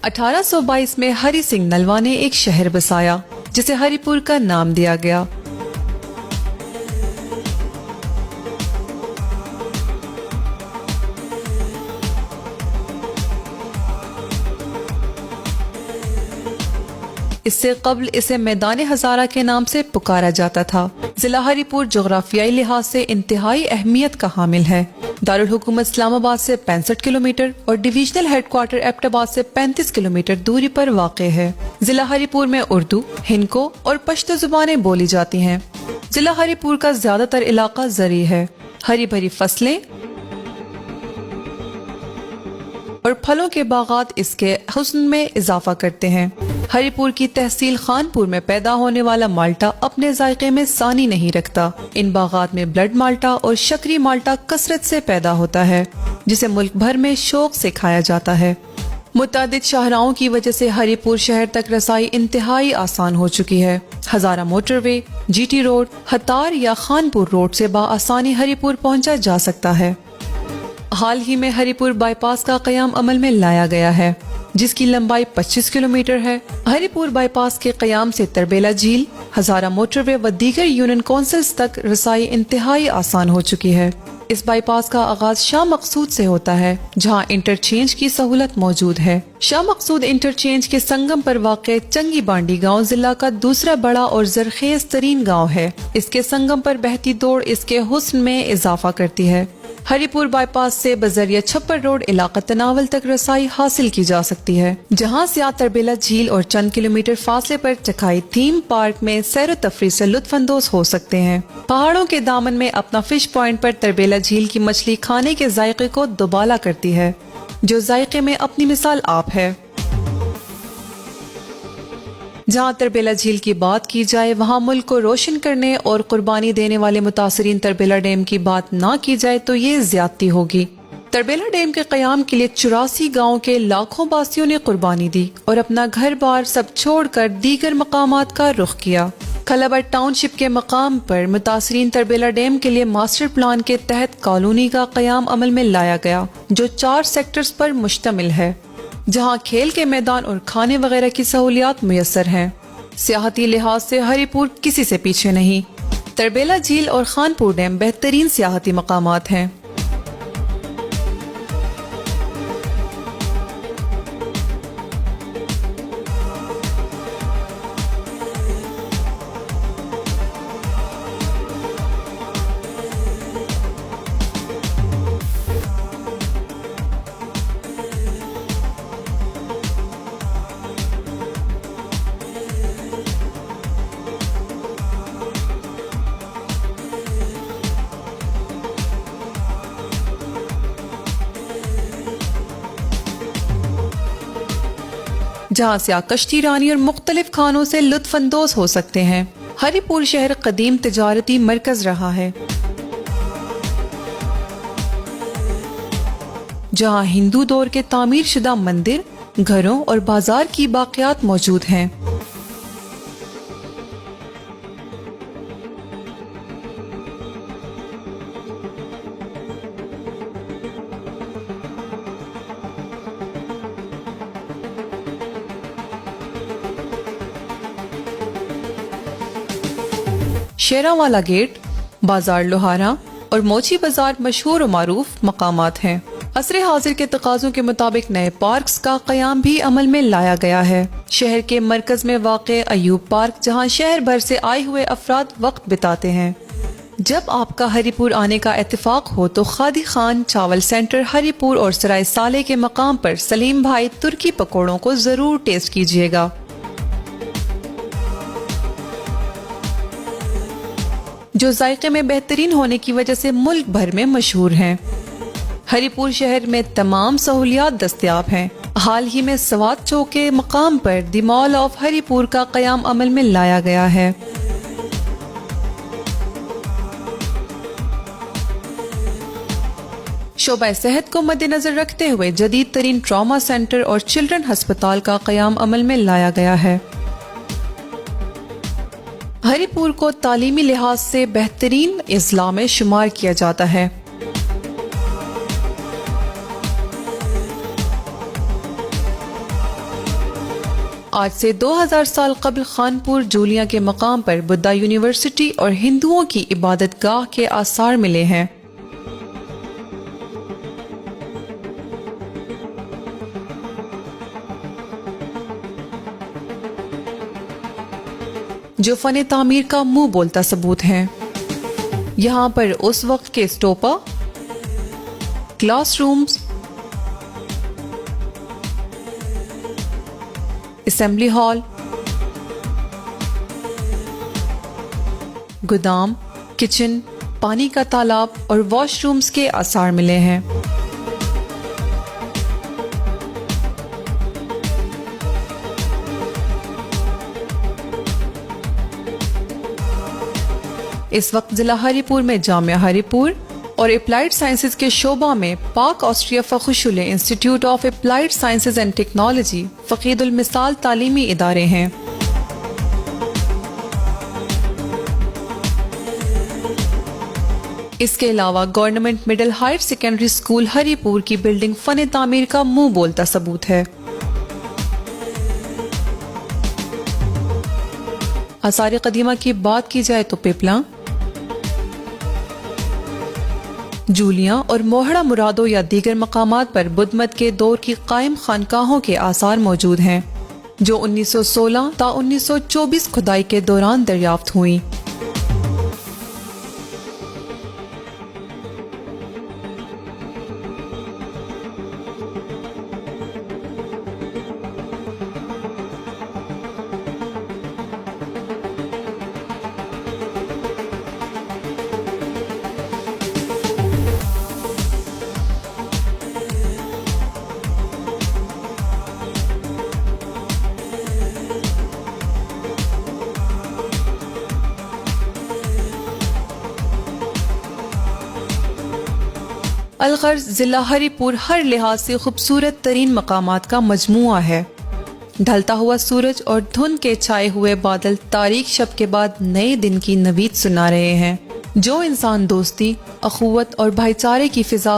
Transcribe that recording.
1822 میں ہری سنگھ نلوا نے ایک شہر بسایا جسے ہری پور کا نام دیا گیا۔ اس سے قبل اسے میدان ہزارہ کے نام سے پکارا جاتا تھا۔ ضلع ہری پور جغرافیائی لحاظ سے انتہائی اہمیت کا حامل ہے۔ دارالحکومت اسلام آباد سے 65 کلومیٹر اور ڈویژنل ہیڈ کوارٹر ایبٹ آباد سے 35 کلومیٹر دوری پر واقع ہے۔ ضلع ہری پور میں اردو، ہندکو اور پشتو زبانیں بولی جاتی ہیں۔ ضلع ہری پور کا زیادہ تر علاقہ زرعی ہے۔ ہری بھری فصلیں اور پھلوں کے باغات اس کے حسن میں اضافہ کرتے ہیں۔ ہری پور کی تحصیل خانپور میں پیدا ہونے والا مالٹا اپنے ذائقے میں ثانی نہیں رکھتا۔ ان باغات میں بلڈ مالٹا اور شکری مالٹا کثرت سے پیدا ہوتا ہے جسے ملک بھر میں شوق سے کھایا جاتا ہے۔ متعدد شاہراہوں کی وجہ سے ہری پور شہر تک رسائی انتہائی آسان ہو چکی ہے۔ ہزارہ موٹر وے، جی ٹی روڈ، ہتار یا خانپور روڈ سے بآسانی ہری پور پہنچا جا سکتا ہے۔ حال ہی میں ہری پور بائی پاس کا قیام عمل میں لایا گیا ہے جس کی لمبائی 25 کلومیٹر ہے۔ ہری پور بائی پاس کے قیام سے تربیلا جھیل، ہزارہ موٹر وے و دیگر یونین کونسلز تک رسائی انتہائی آسان ہو چکی ہے۔ اس بائی پاس کا آغاز شاہ مقصود سے ہوتا ہے جہاں انٹرچینج کی سہولت موجود ہے۔ شاہ مقصود انٹرچینج کے سنگم پر واقع چنگی بانڈی گاؤں ضلع کا دوسرا بڑا اور زرخیز ترین گاؤں ہے۔ اس کے سنگم پر بہتی دوڑ اس کے حسن میں اضافہ کرتی ہے۔ ہری پور بائی پاس سے بذریعہ چھپر روڈ علاقہ تناول تک رسائی حاصل کی جا سکتی ہے جہاں سے آپ تربیلا جھیل اور چند کلومیٹر فاصلے پر چکھائی تھیم پارک میں سیر و تفریح سے لطف اندوز ہو سکتے ہیں۔ پہاڑوں کے دامن میں اپنا فش پوائنٹ پر تربیلا جھیل کی مچھلی کھانے کے ذائقے کو دوبالا کرتی ہے جو ذائقے میں اپنی مثال آپ ہے۔ جہاں تربیلا جھیل کی بات کی جائے وہاں ملک کو روشن کرنے اور قربانی دینے والے متاثرین تربیلا ڈیم کی بات نہ کی جائے تو یہ زیادتی ہوگی۔ تربیلا ڈیم کے قیام کے لیے 84 گاؤں کے لاکھوں باسیوں نے قربانی دی اور اپنا گھر بار سب چھوڑ کر دیگر مقامات کا رخ کیا۔ کھلابڑ ٹاؤن شپ کے مقام پر متاثرین تربیلا ڈیم کے لیے ماسٹر پلان کے تحت کالونی کا قیام عمل میں لایا گیا جو 4 سیکٹرز پر مشتمل ہے جہاں کھیل کے میدان اور کھانے وغیرہ کی سہولیات میسر ہیں۔ سیاحتی لحاظ سے ہری پور کسی سے پیچھے نہیں۔ تربیلا جھیل اور خانپور ڈیم بہترین سیاحتی مقامات ہیں۔ جہاں سے کشتی رانی اور مختلف کھانوں سے لطف اندوز ہو سکتے ہیں۔ ہری پور شہر قدیم تجارتی مرکز رہا ہے جہاں ہندو دور کے تعمیر شدہ مندر، گھروں اور بازار کی باقیات موجود ہیں۔ شیراوالا گیٹ، بازار لوہارا اور موچی بازار مشہور و معروف مقامات ہیں۔ عصر حاضر کے تقاضوں کے مطابق نئے پارکس کا قیام بھی عمل میں لایا گیا ہے۔ شہر کے مرکز میں واقع ایوب پارک جہاں شہر بھر سے آئے ہوئے افراد وقت بتاتے ہیں۔ جب آپ کا ہری پور آنے کا اتفاق ہو تو خادی خان چاول سینٹر ہری پور اور سرائے سالے کے مقام پر سلیم بھائی ترکی پکوڑوں کو ضرور ٹیسٹ کیجیے گا۔ جو ذائقے میں بہترین ہونے کی وجہ سے ملک بھر میں مشہور ہیں۔ ہری پور شہر میں تمام سہولیات دستیاب ہیں۔ حال ہی میں سوات چوک کے مقام پر دی مال آف ہری پور کا قیام عمل میں لایا گیا ہے۔ شعبہ صحت کو مد نظر رکھتے ہوئے جدید ترین ٹراما سینٹر اور چلڈرن ہسپتال کا قیام عمل میں لایا گیا ہے۔ ہری پور کو تعلیمی لحاظ سے بہترین اضلاع میں شمار کیا جاتا ہے۔ آج سے 2000 سال قبل خانپور جولیا کے مقام پر بدھا یونیورسٹی اور ہندوؤں کی عبادت گاہ کے آثار ملے ہیں۔ جو فن تعمیر کا منہ بولتا ثبوت ہیں۔ یہاں پر اس وقت کے stupa, class rooms, assembly hall, گودام، کچن، پانی کا تالاب اور واش رومز کے آثار ملے ہیں۔ اس وقت ضلع ہری پور میں جامعہ ہری پور اور اپلائیڈ سائنسز کے شعبہ میں پاک آسٹریا فخرشلے institute of applied sciences and technology فقید المثال تعلیمی ادارے ہیں۔ اس کے علاوہ government middle higher secondary school Haripur کی بلڈنگ فن تعمیر کا منہ بولتا ثبوت ہے۔ آثار قدیمہ کی بات کی جائے تو پیپلاں، جولیاں اور موہڑا مرادو یا دیگر مقامات پر بدھ مت کے دور کی قائم خانقاہوں کے آثار موجود ہیں، جو 1916 تا 1924 کھدائی کے دوران دریافت ہوئیں۔ الغرض ضلع ہری پور ہر لحاظ سے خوبصورت ترین مقامات کا مجموعہ ہے۔ ڈھلتا ہوا سورج اور دھند کے چھائے ہوئے بادل تاریک شب کے بعد نئے دن کی نوید سنا رہے ہیں، جو انسان دوستی، اخوت اور بھائی چارے کی فضا